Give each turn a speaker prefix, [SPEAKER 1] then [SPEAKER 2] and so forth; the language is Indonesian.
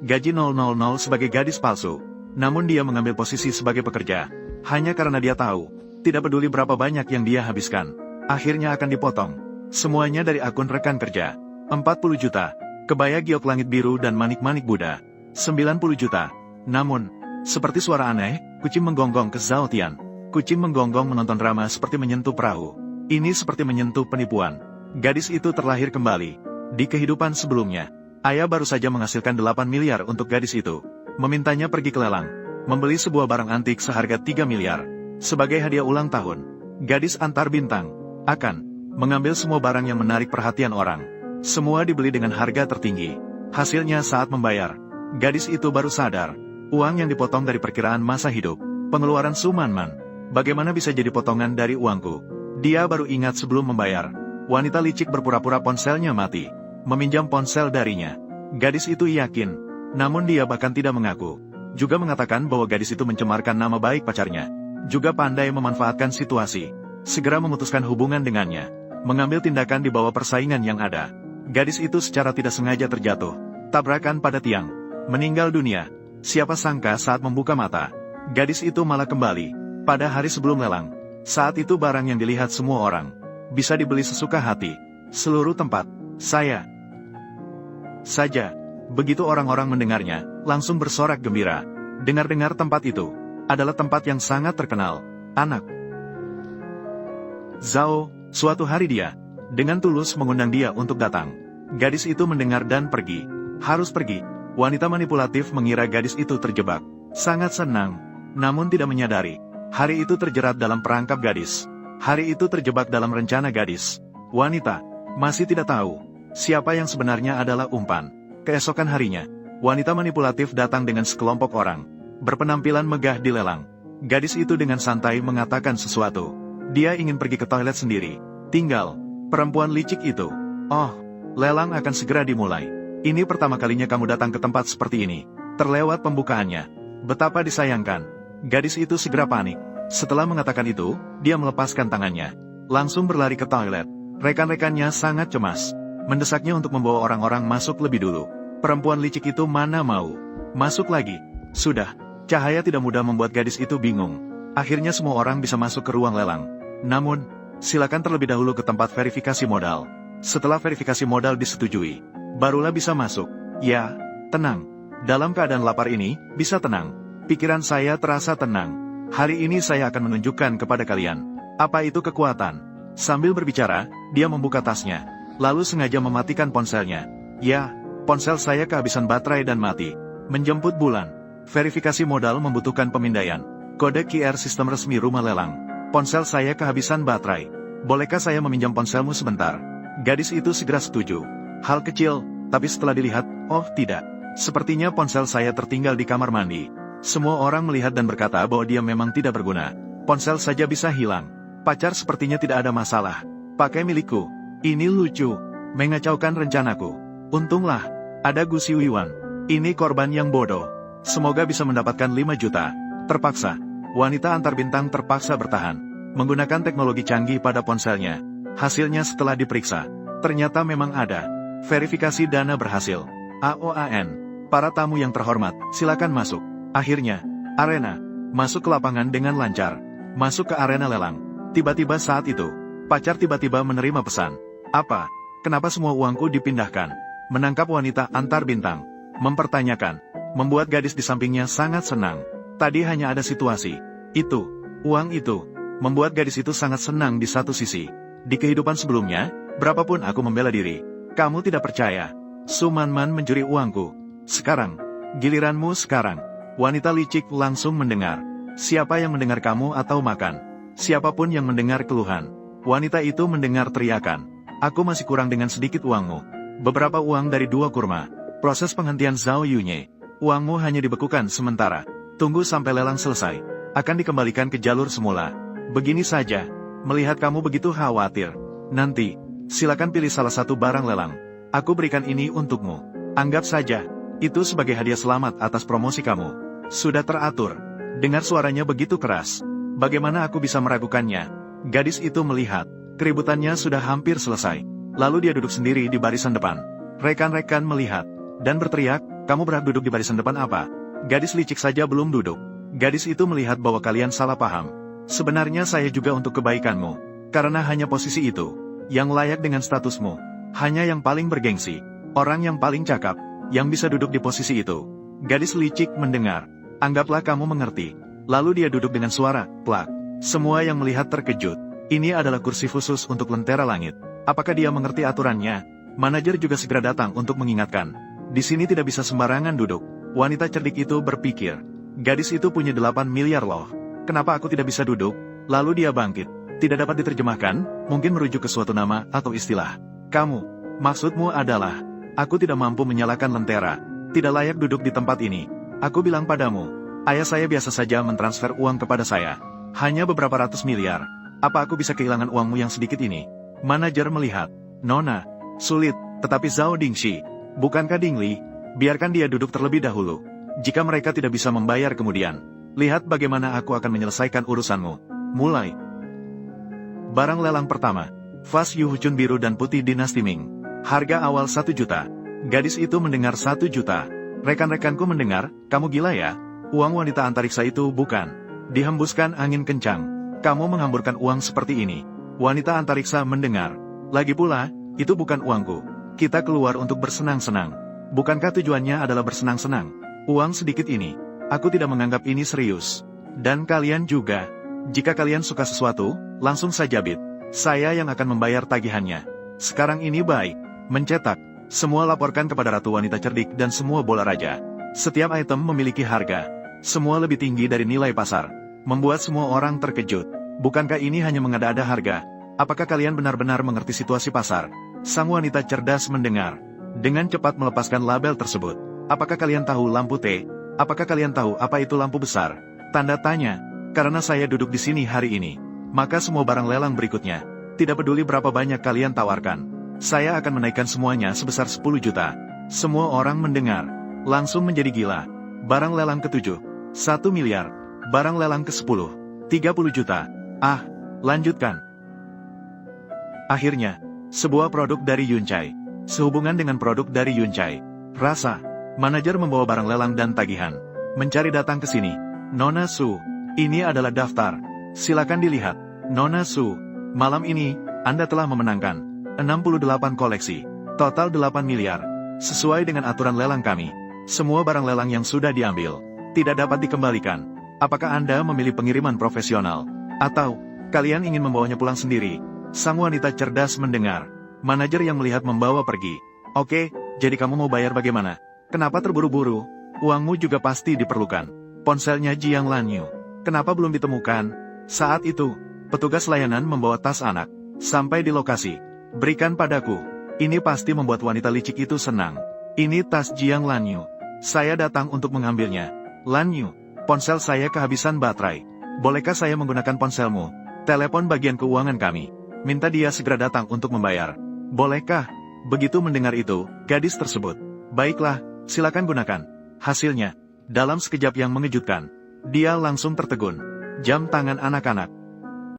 [SPEAKER 1] gaji 000 sebagai gadis palsu. Namun dia mengambil posisi sebagai pekerja, hanya karena dia tahu, tidak peduli berapa banyak yang dia habiskan, akhirnya akan dipotong. Semuanya dari akun rekan kerja. 40 juta, kebaya giok langit biru dan manik-manik Buddha. 90 juta. Namun, seperti suara aneh, kucing menggonggong ke Zhao Tian. Kucing menggonggong menonton drama seperti menyentuh perahu. Ini seperti menyentuh penipuan. Gadis itu terlahir kembali. Di kehidupan sebelumnya, ayah baru saja menghasilkan 8 miliar untuk gadis itu. Memintanya pergi ke lelang, membeli sebuah barang antik seharga 3 miliar. Sebagai hadiah ulang tahun, gadis antar bintang akan mengambil semua barang yang menarik perhatian orang. Semua dibeli dengan harga tertinggi. Hasilnya saat membayar, gadis itu baru sadar, uang yang dipotong dari perkiraan masa hidup, pengeluaran Sumanman, bagaimana bisa jadi potongan dari uangku? Dia baru ingat sebelum membayar, wanita licik berpura-pura ponselnya mati, meminjam ponsel darinya. Gadis itu yakin, namun dia bahkan tidak mengaku. Juga mengatakan bahwa gadis itu mencemarkan nama baik pacarnya. Juga pandai memanfaatkan situasi, segera memutuskan hubungan dengannya, mengambil tindakan di bawah persaingan yang ada. Gadis itu secara tidak sengaja terjatuh, tabrakan pada tiang, meninggal dunia. Siapa sangka saat membuka mata, gadis itu malah kembali pada hari sebelum lelang. Saat itu barang yang dilihat semua orang bisa dibeli sesuka hati. Seluruh tempat saya saja. Begitu orang-orang mendengarnya, langsung bersorak gembira. Dengar-dengar tempat itu adalah tempat yang sangat terkenal. Anak Zhao, suatu hari dia dengan tulus mengundang dia untuk datang. Gadis itu mendengar dan pergi. Harus pergi. Wanita manipulatif mengira gadis itu terjebak. Sangat senang, namun tidak menyadari, hari itu terjerat dalam perangkap gadis. Hari itu terjebak dalam rencana gadis. Wanita masih tidak tahu siapa yang sebenarnya adalah umpan. Keesokan harinya, wanita manipulatif datang dengan sekelompok orang, berpenampilan megah di lelang. Gadis itu dengan santai mengatakan sesuatu. Dia ingin pergi ke toilet sendiri. Tinggal perempuan licik itu. Oh, lelang akan segera dimulai. Ini pertama kalinya kamu datang ke tempat seperti ini. Terlewat pembukaannya. Betapa disayangkan. Gadis itu segera panik. Setelah mengatakan itu, dia melepaskan tangannya, langsung berlari ke toilet. Rekan-rekannya sangat cemas, mendesaknya untuk membawa orang-orang masuk lebih dulu. Perempuan licik itu mana mau masuk lagi. Sudah, cahaya tidak mudah membuat gadis itu bingung. Akhirnya semua orang bisa masuk ke ruang lelang. Namun, silakan terlebih dahulu ke tempat verifikasi modal. Setelah verifikasi modal disetujui, barulah bisa masuk. Ya, tenang. Dalam keadaan lapar ini, bisa tenang. Pikiran saya terasa tenang. Hari ini saya akan menunjukkan kepada kalian apa itu kekuatan. Sambil berbicara, dia membuka tasnya, lalu sengaja mematikan ponselnya. Ya, ponsel saya kehabisan baterai dan mati. Menjemput bulan. Verifikasi modal membutuhkan pemindaian. Kode QR sistem resmi rumah lelang. Ponsel saya kehabisan baterai. Bolehkah saya meminjam ponselmu sebentar? Gadis itu segera setuju. Hal kecil, tapi setelah dilihat, oh tidak. Sepertinya ponsel saya tertinggal di kamar mandi. Semua orang melihat dan berkata bahwa dia memang tidak berguna. Ponsel saja bisa hilang. Pacar sepertinya tidak ada masalah. Pakai milikku. Ini lucu. Mengacaukan rencanaku. Untunglah ada Gu Xiuyan. Ini korban yang bodoh. Semoga bisa mendapatkan 5 juta. Terpaksa, wanita antar bintang terpaksa bertahan, menggunakan teknologi canggih pada ponselnya. Hasilnya setelah diperiksa, ternyata memang ada. Verifikasi dana berhasil. AOAN. Para tamu yang terhormat, silakan masuk. Akhirnya, arena. Masuk ke lapangan dengan lancar. Masuk ke arena lelang. Tiba-tiba saat itu, pacar tiba-tiba menerima pesan. Apa? Kenapa semua uangku dipindahkan? Menangkap wanita antar bintang. Mempertanyakan. Membuat gadis di sampingnya sangat senang. Tadi hanya ada situasi. Itu. Uang itu. Membuat gadis itu sangat senang di satu sisi. Di kehidupan sebelumnya, berapapun aku membela diri, kamu tidak percaya. Sumanman mencuri uangku. Sekarang. Giliranmu sekarang. Wanita licik langsung mendengar. Siapa yang mendengar kamu atau makan? Siapapun yang mendengar keluhan. Wanita itu mendengar teriakan. Aku masih kurang dengan sedikit uangmu. Beberapa uang dari 2 kurma. Proses penghentian Zhao Yunye. Uangmu hanya dibekukan sementara. Tunggu sampai lelang selesai. Akan dikembalikan ke jalur semula. Begini saja. Melihat kamu begitu khawatir. Nanti, silakan pilih salah satu barang lelang. Aku berikan ini untukmu. Anggap saja, itu sebagai hadiah selamat atas promosi kamu. Sudah teratur. Dengar suaranya begitu keras. Bagaimana aku bisa meragukannya? Gadis itu melihat, keributannya sudah hampir selesai. Lalu dia duduk sendiri di barisan depan. Rekan-rekan melihat, dan berteriak, Kamu berhak duduk di barisan depan apa? Gadis licik saja belum duduk. Gadis itu melihat bahwa kalian salah paham. Sebenarnya saya juga untuk kebaikanmu. Karena hanya posisi itu, yang layak dengan statusmu. Hanya yang paling bergengsi, orang yang paling cakap, yang bisa duduk di posisi itu. Gadis licik mendengar. Anggaplah kamu mengerti. Lalu dia duduk dengan suara, plak. Semua yang melihat terkejut. Ini adalah kursi khusus untuk lentera langit. Apakah dia mengerti aturannya? Manajer juga segera datang untuk mengingatkan. Di sini tidak bisa sembarangan duduk. Wanita cerdik itu berpikir. Gadis itu punya 8 miliar loh. Kenapa aku tidak bisa duduk? Lalu dia bangkit. Tidak dapat diterjemahkan, mungkin merujuk ke suatu nama atau istilah. Kamu, maksudmu adalah, aku tidak mampu menyalakan lentera. Tidak layak duduk di tempat ini. Aku bilang padamu, ayah saya biasa saja mentransfer uang kepada saya. Hanya beberapa ratus miliar. Apa aku bisa kehilangan uangmu yang sedikit ini? Manajer melihat. Nona, sulit, tetapi Zhao Dingxi. Bukankah Dingli? Biarkan dia duduk terlebih dahulu. Jika mereka tidak bisa membayar kemudian, lihat bagaimana aku akan menyelesaikan urusanmu. Mulai. Barang lelang pertama. Vas Yu Hucun biru dan putih dinasti Ming. Harga awal 1 juta. Gadis itu mendengar 1 juta. Rekan-rekanku mendengar, kamu gila ya? Uang wanita antariksa itu bukan. Dihembuskan angin kencang. Kamu menghamburkan uang seperti ini. Wanita antariksa mendengar. Lagi pula, itu bukan uangku. Kita keluar untuk bersenang-senang. Bukankah tujuannya adalah bersenang-senang? Uang sedikit ini. Aku tidak menganggap ini serius. Dan kalian juga. Jika kalian suka sesuatu, langsung saja bid. Saya yang akan membayar tagihannya. Sekarang ini baik. Mencetak. Semua laporkan kepada Ratu Wanita Cerdik dan semua bola raja. Setiap item memiliki harga. Semua lebih tinggi dari nilai pasar. Membuat semua orang terkejut. Bukankah ini hanya mengada-ada harga? Apakah kalian benar-benar mengerti situasi pasar? Sang wanita cerdas mendengar. Dengan cepat melepaskan label tersebut. Apakah kalian tahu lampu T? Apakah kalian tahu apa itu lampu besar? Tanda tanya. Karena saya duduk di sini hari ini. Maka semua barang lelang berikutnya. Tidak peduli berapa banyak kalian tawarkan. Saya akan menaikkan semuanya sebesar 10 juta. Semua orang mendengar. Langsung menjadi gila. Barang lelang ke-7. 1 miliar. Barang lelang ke-10. 30 juta. Ah, lanjutkan. Akhirnya, sebuah produk dari Yuncai. Sehubungan dengan produk dari Yuncai. Rasa. Manajer membawa barang lelang dan tagihan. Mencari datang ke sini. Nona Su. Ini adalah daftar. Silakan dilihat. Nona Su. Malam ini, Anda telah memenangkan 68 koleksi. Total 8 miliar. Sesuai dengan aturan lelang kami. Semua barang lelang yang sudah diambil tidak dapat dikembalikan. Apakah Anda memilih pengiriman profesional? Atau, kalian ingin membawanya pulang sendiri? Sang wanita cerdas mendengar. Manajer yang melihat membawa pergi. Oke, jadi kamu mau bayar bagaimana? Kenapa terburu-buru? Uangmu juga pasti diperlukan. Ponselnya Jiang Lanyu. Kenapa belum ditemukan? Saat itu, petugas layanan membawa tas anak. Sampai di lokasi. Berikan padaku. Ini pasti membuat wanita licik itu senang. Ini tas Jiang Lanyu. Saya datang untuk mengambilnya. Lanyu, ponsel saya kehabisan baterai. Bolehkah saya menggunakan ponselmu? Telepon bagian keuangan kami. Minta dia segera datang untuk membayar. Bolehkah? Begitu mendengar itu, gadis tersebut. Baiklah, silakan gunakan. Hasilnya, dalam sekejap yang mengejutkan, dia langsung tertegun. Jam tangan anak-anak.